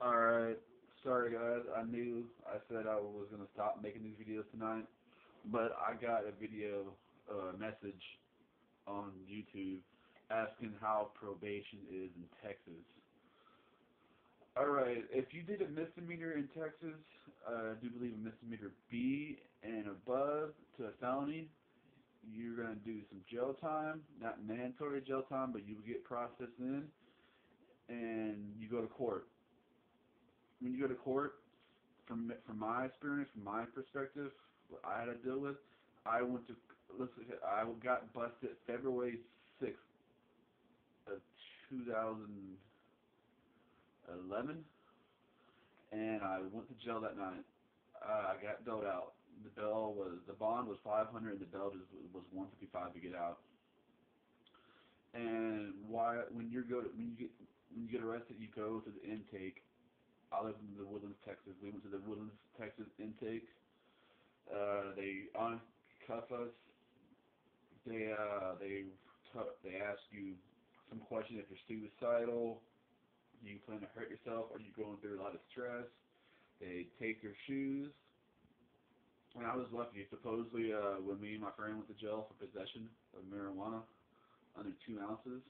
Alright, sorry guys, I knew I said I was going to stop making these videos tonight, but I got a video message on YouTube asking how probation is in Texas. Alright, if you did a misdemeanor in Texas, I do believe a misdemeanor B and above to a felony, you're going to do some jail time, not mandatory jail time, but you will get processed in, and you go to court. When you go to court, from my experience, from my perspective, what I had to deal with, I got busted February 6th of 2011, and I went to jail that night. I got bailed out. The bond was 500, and the bail was 155 to get out. And when you get arrested, you go to the intake. I live in the Woodlands, Texas. We went to the Woodlands, Texas intake. They uncuff us. They ask you some questions if you're suicidal, do you plan to hurt yourself, are you going through a lot of stress. They take your shoes. And I was lucky. Supposedly, when me and my friend went to jail for possession of marijuana under 2 ounces,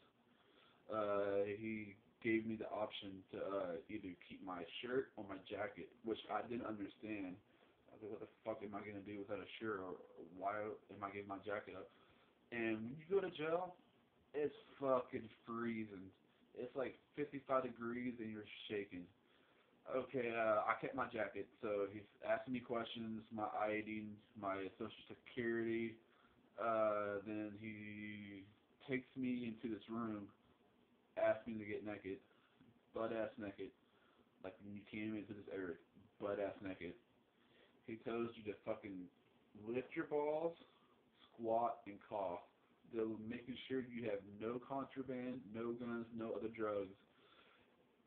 he gave me the option to either keep my shirt or my jacket, which I didn't understand. I was like, what the fuck am I going to do without a shirt, or why am I giving my jacket up? And when you go to jail, it's fucking freezing. It's like 55 degrees and you're shaking. Okay, I kept my jacket, so he's asking me questions, my ID, my social security, then he takes me into this room, asks me to get naked, butt-ass naked, like when you came into this area, butt-ass naked. He tells you to fucking lift your balls, squat, and cough. They're making sure you have no contraband, no guns, no other drugs.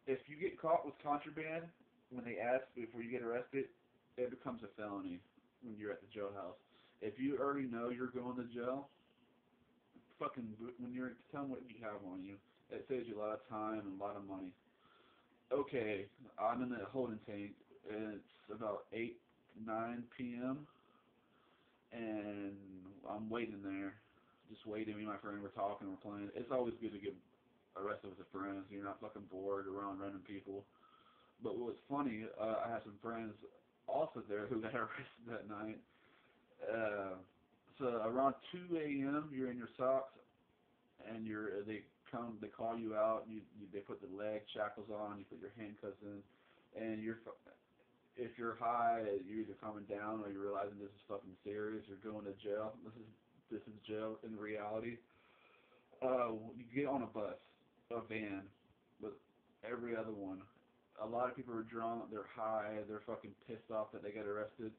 If you get caught with contraband, when they ask before you get arrested, it becomes a felony when you're at the jailhouse. If you already know you're going to jail, when you're telling what you have on you, it saves you a lot of time and a lot of money. Okay, I'm in the holding tank, and it's about 8, 9 p.m., and I'm waiting there, just waiting. Me and my friend, we're talking, we're playing. It's always good to get arrested with the friends. You're not fucking bored around random people. But what's funny, I had some friends also there who got arrested that night. So around 2 a.m., you're in your socks, and they call you out. They put the leg shackles on. You put your handcuffs in, and if you're high, you're either coming down or you're realizing this is fucking serious. You're going to jail. This is jail in reality. You get on a bus, a van, with every other one. A lot of people are drunk, they're high, they're fucking pissed off that they got arrested.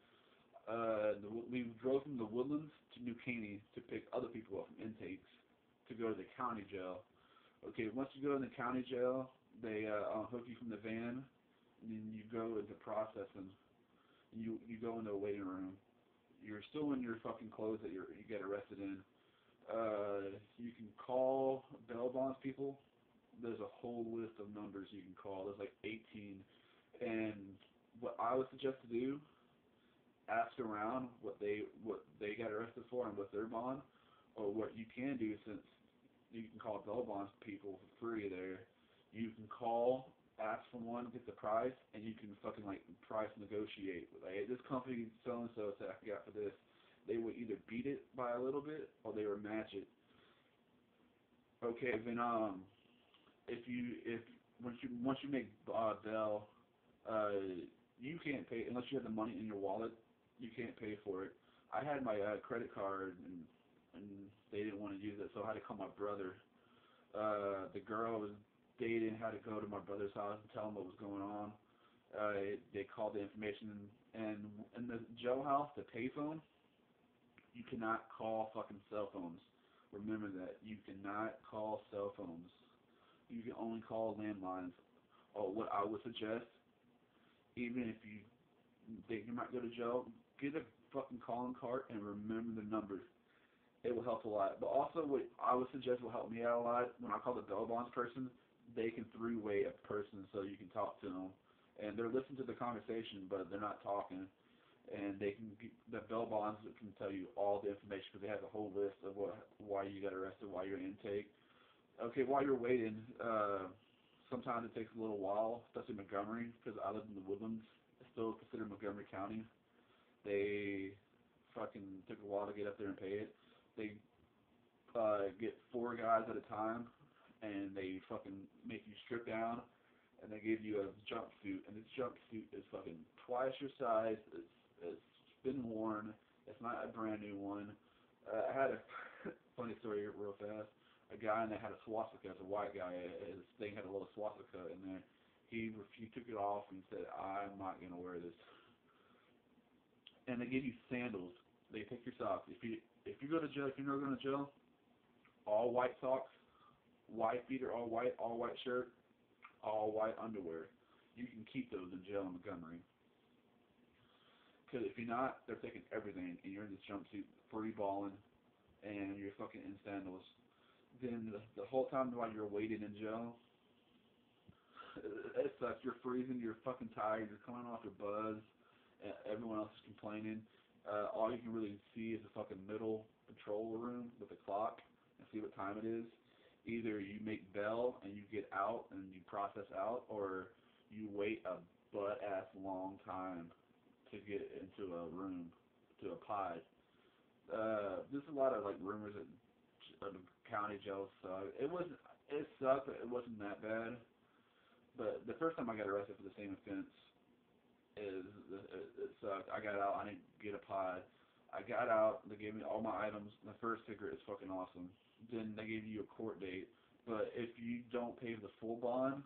We drove from the Woodlands to New Caney to pick other people up from intakes to go to the county jail. Okay, once you go in the county jail, they unhook you from the van, and then you go into processing. You go into a waiting room. You're still in your fucking clothes that you get arrested in. You can call bail bonds people. There's a whole list of numbers you can call. There's like 18. And what I would suggest to do, ask around what they got arrested for and what's their bond, or what you can do, since you can call bail bonds people for free there. You can call, ask for one, get the price, and you can fucking like price negotiate. Like, hey, this company so-and-so said I got for this. They would either beat it by a little bit or they would match it. Okay, then once you make bail, you can't pay unless you have the money in your wallet. You can't pay for it. I had my credit card, and they didn't want to use it, so I had to call my brother. The girl I was dating had to go to my brother's house and tell him what was going on. They called the information, and in the jailhouse, the payphone, you cannot call fucking cell phones. Remember that. You cannot call cell phones. You can only call landlines. Or what I would suggest, even if you think you might go to jail, get a fucking calling card and remember the numbers. It will help a lot. But also, what I would suggest will help me out a lot, when I call the bail bonds person, they can three-way a person so you can talk to them. and they're listening to the conversation, but they're not talking. And the bail bonds can tell you all the information because they have a whole list of why you got arrested, why you're in intake. Okay, while you're waiting, sometimes it takes a little while, especially Montgomery, because I live in the woodlands. It's still considered Montgomery County. They fucking took a while to get up there and pay it. They get 4 guys at a time, and they fucking make you strip down, and they give you a jumpsuit, and this jumpsuit is fucking twice your size. It's been worn. It's not a brand new one. I had a funny story real fast. A guy in there had a swastika. As a white guy, his thing had a little swastika in there. He took it off and said, "I'm not gonna wear this." And they give you sandals. They take your socks. If you go to jail, if you're not going to jail, all white socks, white feet are all white shirt, all white underwear. You can keep those in jail in Montgomery. Because if you're not, they're taking everything, and you're in this jumpsuit, free balling, and you're fucking in sandals. Then the whole time while you're waiting in jail, it sucks. You're freezing, you're fucking tired, you're coming off your buzz, and everyone else is complaining. All you can really see is the fucking middle patrol room with the clock and see what time it is. Either you make bail and you get out and you process out, or you wait a butt-ass long time to get into a room, to a pod. There's a lot of like rumors that the county jail suck. It sucked, but it wasn't that bad. But the first time I got arrested for the same offense, it sucked. I got out. I didn't get a pod. I got out. They gave me all my items. The first cigarette is fucking awesome. Then they gave you a court date. But if you don't pay the full bond,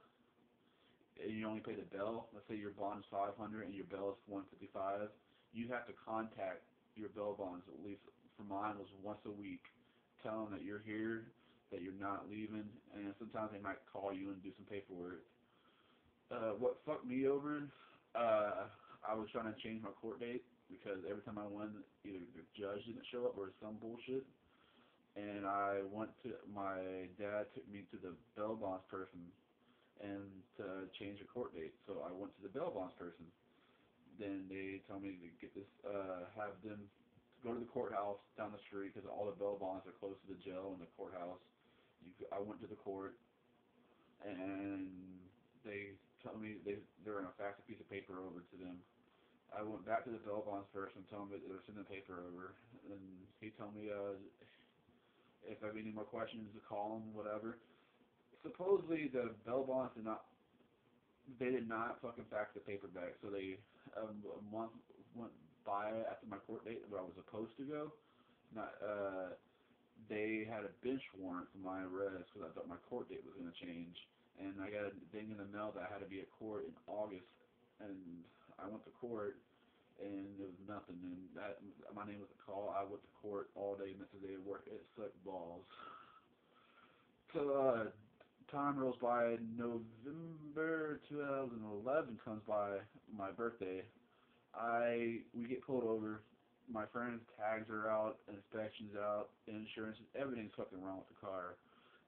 and you only pay the bail, let's say your bond is $500 and your bail is $155, you have to contact your bail bonds, at least for mine was once a week, tell them that you're here, that you're not leaving, and sometimes they might call you and do some paperwork. What fucked me over, I was trying to change my court date because every time I went, either the judge didn't show up or some bullshit. And my dad took me to the bail bonds person and to change the court date. So I went to the bail bonds person. Then they told me to get this, have them go to the courthouse down the street because all the bail bonds are close to the jail and the courthouse. I went to the court and they told me they were going to fax a piece of paper over to them. I went back to the bail bonds person and told them that they were sending the paper over. And he told me if I have any more questions to call him, whatever. Supposedly the bail bonds did not fucking fax the paper back. So they a month went by after my court date where I was supposed to go. They had a bench warrant for my arrest because I thought my court date was going to change. And I got a thing in the mail that I had to be at court in August. And I went to court, and there was nothing. And my name was a call. I went to court all day, missed a day of work. It sucked balls. So time rolls by. November 2011 comes by. My birthday. We get pulled over. My friend's tags are out, inspections out, insurance, everything's fucking wrong with the car.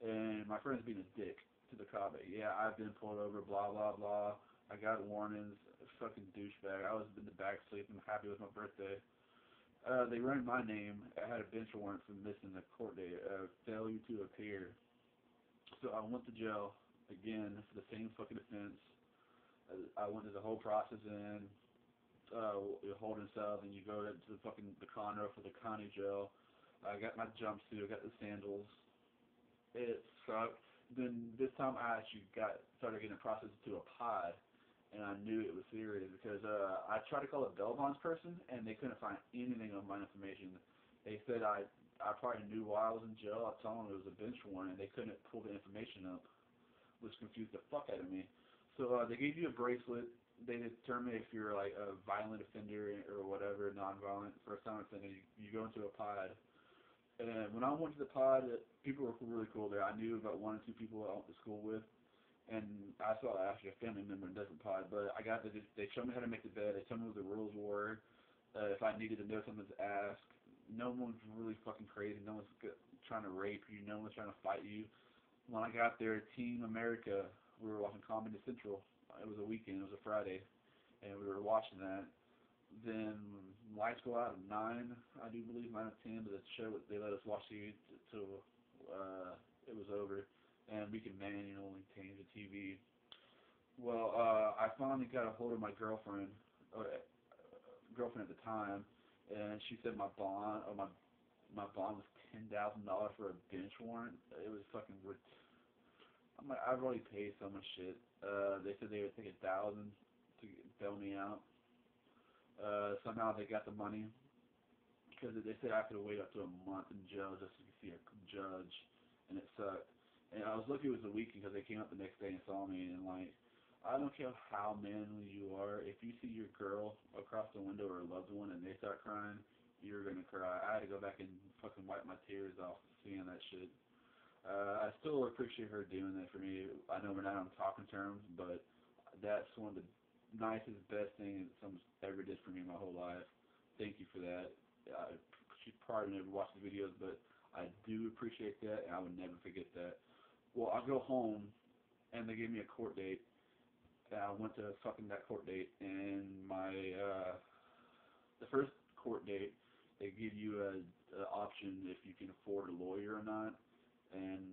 And my friend's being a dick to the cop. Yeah, I've been pulled over, blah, blah, blah. I got warnings, fucking douchebag. I was in the back sleeping, happy with my birthday. They ran my name. I had a bench warrant for missing the court date, failure to appear. So I went to jail again for the same fucking offense. I went through the whole process in. Holding cell, then you go to the condo for the county jail. I got my jumpsuit, I got the sandals. It sucked. Then this time I actually started getting processed to a pod, and I knew it was serious because I tried to call a bail bonds person, and they couldn't find anything on my information. They said I probably knew why I was in jail. I told them it was a bench warrant, and they couldn't pull the information up, which confused the fuck out of me. So they gave you a bracelet. They determine if you're like a violent offender or whatever, non-violent, first-time offender. You go into a pod. And when I went to the pod, people were really cool there. I knew about 1 or 2 people I went to school with. And I saw actually a family member in a different pod. But they showed me how to make the bed. They told me what the rules were. If I needed to know something to ask. No one's really fucking crazy. No one's trying to rape you. No one's trying to fight you. When I got there, Team America, we were watching Comedy Central It was a weekend. It was a Friday, and we were watching that. Then lights go out at 9, I do believe 9 or 10. But the show they let us watch TV till it was over, and we could manually change the TV. Well, I finally got a hold of my girlfriend, girlfriend at the time, and she said my bond was $10,000 for a bench warrant. It was fucking. I'm like, I've already paid so much shit. They said they would take 1,000 to bail me out. Somehow they got the money because they said I could have waited up to a month in jail just to see a judge, and it sucked. And I was lucky it was a weekend because they came up the next day and saw me, and like, I don't care how manly you are, if you see your girl across the window or a loved one and they start crying, you're gonna cry. I had to go back and fucking wipe my tears off seeing that shit. I still appreciate her doing that for me. I know we're not on talking terms, but that's one of the nicest, best things someone's ever did for me my whole life. Thank you for that. She probably never watched the videos, but I do appreciate that, and I would never forget that. Well, I go home, and they gave me a court date. And I went to fucking that court date, and the first court date, they give you a option if you can afford a lawyer or not. And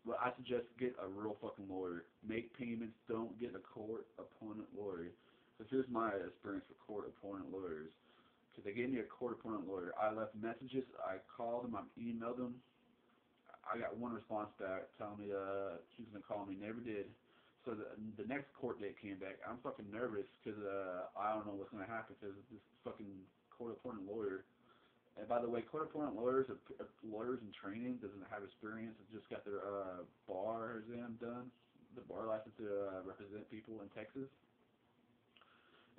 well, I suggest get a real fucking lawyer. Make payments. Don't get a court opponent lawyer. Because here's my experience with court opponent lawyers. Because they gave me a court opponent lawyer. I left messages. I called them. I emailed them. I got one response back telling me she was gonna call me. Never did. So the next court date came back. I'm fucking nervous because I don't know what's gonna happen because this fucking court opponent lawyer. And by the way, court opponent lawyers are lawyers in training, doesn't have experience, just got their bar exam done, the bar license to represent people in Texas.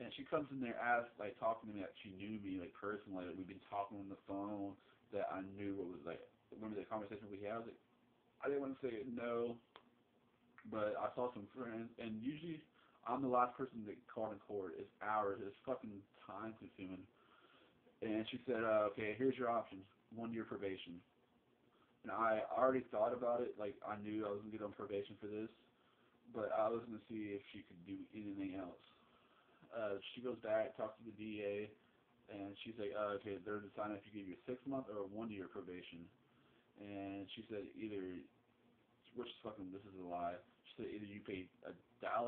And she comes in there, asks, like, talking to me like she knew me, like, personally. Like, we've been talking on the phone, that I knew what was, like, remember the conversation we had? I was like, I didn't want to say no, but I saw some friends, and usually I'm the last person that called in court. It's hours. It's fucking time consuming. And she said, okay, here's your options. 1 year probation. And I already thought about it. Like, I knew I was going to get on probation for this, but I was going to see if she could do anything else. She goes back, talks to the DA, and she's like, okay, they're deciding if you give you a 6-month or a 1 year probation. And she said either, which is fucking, this is a lie. She said either you pay $1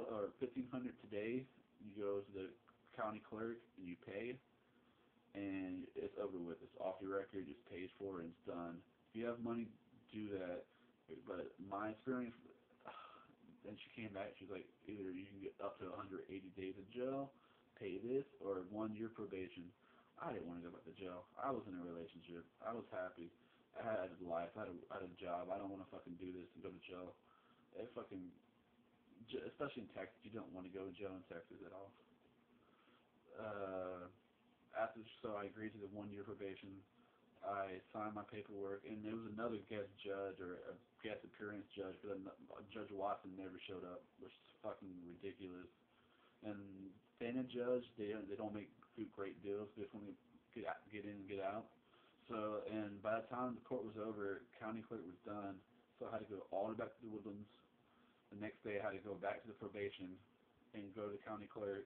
or $1,500 today, you go to the county clerk and you pay, and it's over with. It's off your record, it's paid for, and it's done. If you have money, do that. But my experience, then she came back, she's like, either you can get up to 180 days in jail, pay this, or 1 year probation. I didn't want to go back to jail. I was in a relationship. I was happy. I had a life. I had a job. I don't want to fucking do this and go to jail. It fucking, especially in Texas, you don't want to go to jail in Texas at all. So I agreed to the 1 year probation. I signed my paperwork, and there was another guest judge or a guest appearance judge, but Judge Watson never showed up, which is fucking ridiculous. And being a judge, they don't make great deals. They just want to get in and get out. So, and by the time the court was over, county clerk was done. So I had to go all the way back to the Woodlands. The next day, I had to go back to the probation and go to the county clerk,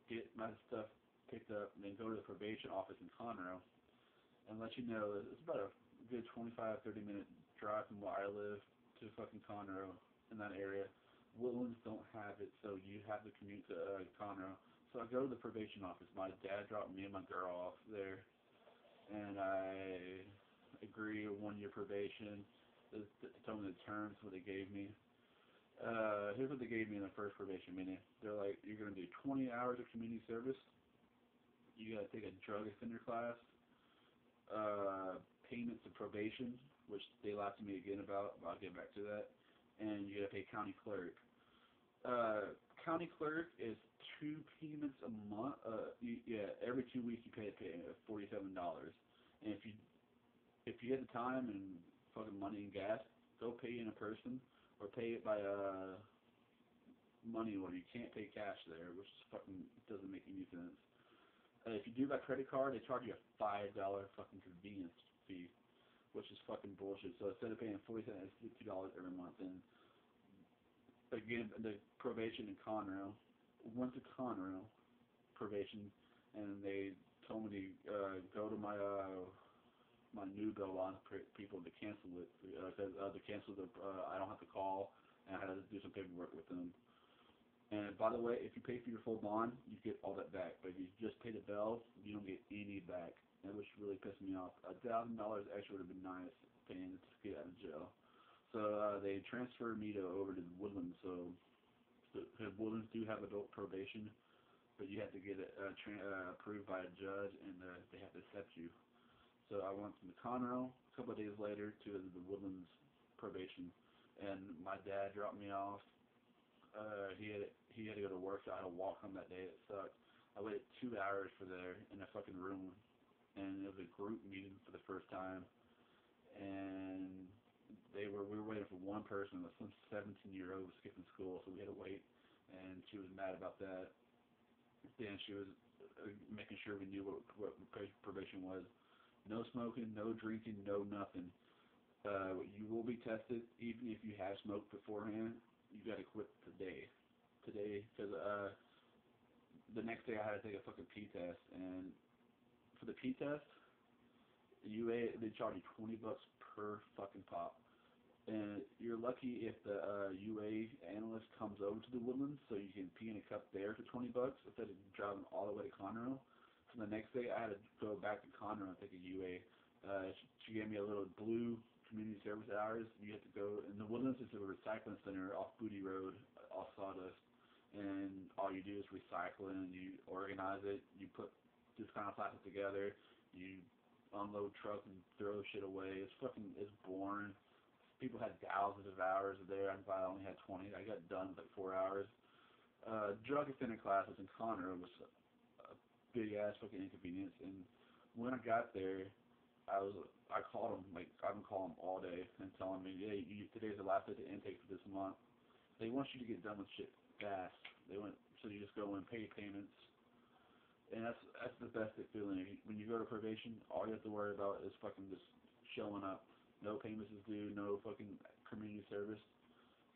get my stuff picked up, and then go to the probation office in Conroe. And let you know, it's about a good 25-30 minute drive from where I live to fucking Conroe in that area. Woodlands don't have it, so you have to commute to Conroe. So I go to the probation office. My dad dropped me and my girl off there, and I agree with 1 year probation. They told me the terms, what they gave me. Here's what they gave me in the first probation meeting. They're like, you're going to do 20 hours of community service. You got to take a drug offender class. Payments of probation, which they lied to me again about, but I'll get back to that. And you got to pay county clerk. County clerk is 2 payments a month. Every 2 weeks you pay $47. And if you get the time and fucking money and gas, go pay in a person or pay it by money order. You can't pay cash there, which fucking doesn't make any sense. If you do by credit card, they charge you a $5 fucking convenience fee, which is fucking bullshit. So instead of paying $40, it's $50 every month. And again, the probation in Conroe. Went to Conroe probation, and they told me to go to my new bail bond people to cancel it because to cancel the I don't have to call, and I had to do some paperwork with them. And by the way, if you pay for your full bond, you get all that back. But if you just pay the bail, you don't get any back. And which really pissed me off. $1,000 extra would have been nice paying to get out of jail. So they transferred me over to Woodlands. So Woodlands do have adult probation, but you have to get it approved by a judge, and they have to accept you. So I went from the Conroe a couple of days later to the Woodlands probation, and my dad dropped me off. He had to go to work, so I had to walk home that day. It sucked. I waited 2 hours for there in a fucking room, and it was a group meeting for the first time. And we were waiting for one person, some 17-year-old was skipping school, so we had to wait. And she was mad about that. Then she was making sure we knew what probation was. No smoking, no drinking, no nothing. You will be tested, even if you have smoked beforehand. You got to quit today, because the next day I had to take a fucking P test, and for the P test, UA they charge you $20 per fucking pop, and you're lucky if the UA analyst comes over to the Woodlands, so you can pee in a cup there for $20 instead of driving all the way to Conroe. So the next day I had to go back to Conroe and take a UA. She gave me a little blue community service hours. You have to go, and the Woodlands is a recycling center off Booty Road, off Sawdust, and all you do is recycle and you organize it. You put this kind of plastic together. You unload trucks and throw shit away. It's boring. People had thousands of hours there. I only had 20. I got done in like 4 hours. Drug offender classes in Conroe was a big ass fucking inconvenience. And when I got there, I called them, like, I've been calling them all day and telling me, hey, today's the last day to intake for this month. They want you to get done with shit fast. So you just go in, pay payments, and that's the best feeling. When you go to probation, all you have to worry about is fucking just showing up. No payments is due, no fucking community service.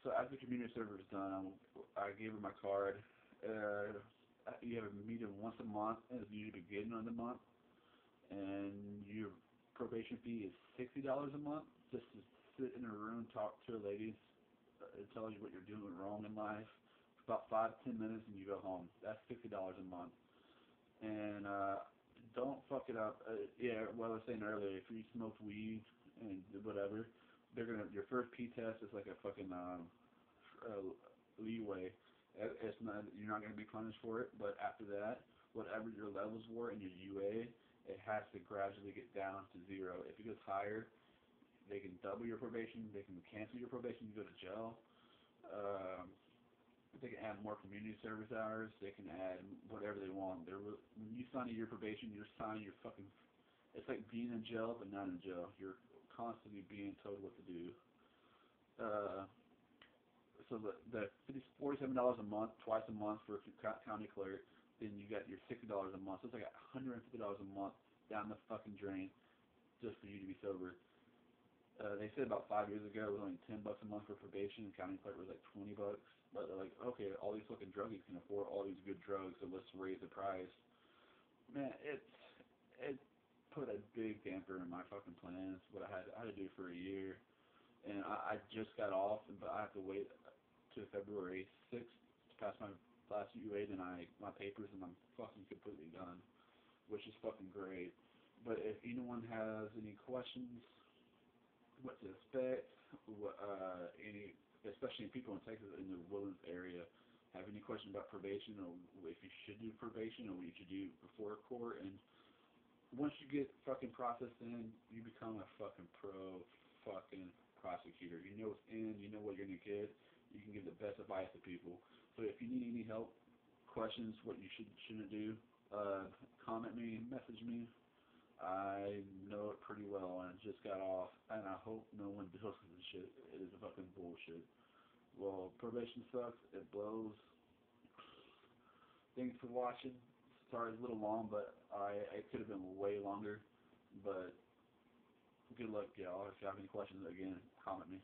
So after community service is done, I gave her my card. You have a meeting once a month, and it's usually the beginning of the month, and your probation fee is $60 a month just to sit in a room, talk to a lady, and tell you what you're doing wrong in life. It's about 5-10 minutes and you go home. That's $60 a month. And don't fuck it up. What I was saying earlier, if you smoked weed and whatever, your first P test is like a fucking leeway. You're not gonna be punished for it, but after that, whatever your levels were in your UA, it has to gradually get down to 0. If it goes higher, they can double your probation, they can cancel your probation, you go to jail. They can add more community service hours, they can add whatever they want. When you sign a year probation, you're signing your fucking, it's like being in jail, but not in jail. You're constantly being told what to do. So the $47 a month, twice a month for a county clerk, then you got your $60 a month. So it's like $150 a month down the fucking drain just for you to be sober. They said about 5 years ago it was only $10 a month for probation, and county clerk was like $20. But they're like, okay, all these fucking druggies can afford all these good drugs, so let's raise the price. Man, it put a big damper in my fucking plans. What I had to do for a year, and I just got off, but I have to wait to February 6th to pass my last UA, then my papers, and I'm fucking completely done, which is fucking great. But if anyone has any questions, what to expect, especially people in Texas in the Woodlands area, have any questions about probation, or if you should do probation, or what you should do before court, and once you get fucking processed in, you become a fucking pro fucking prosecutor. You know what's in, you know what you're gonna get, you can give the best advice to people. So if you need any help, questions, what you shouldn't do, comment me, message me. I know it pretty well, and I just got off, and I hope no one deals with this shit. It is fucking bullshit. Well, probation sucks. It blows. Thanks for watching. Sorry it's a little long, but it could have been way longer. But good luck, y'all. If you have any questions, again, comment me.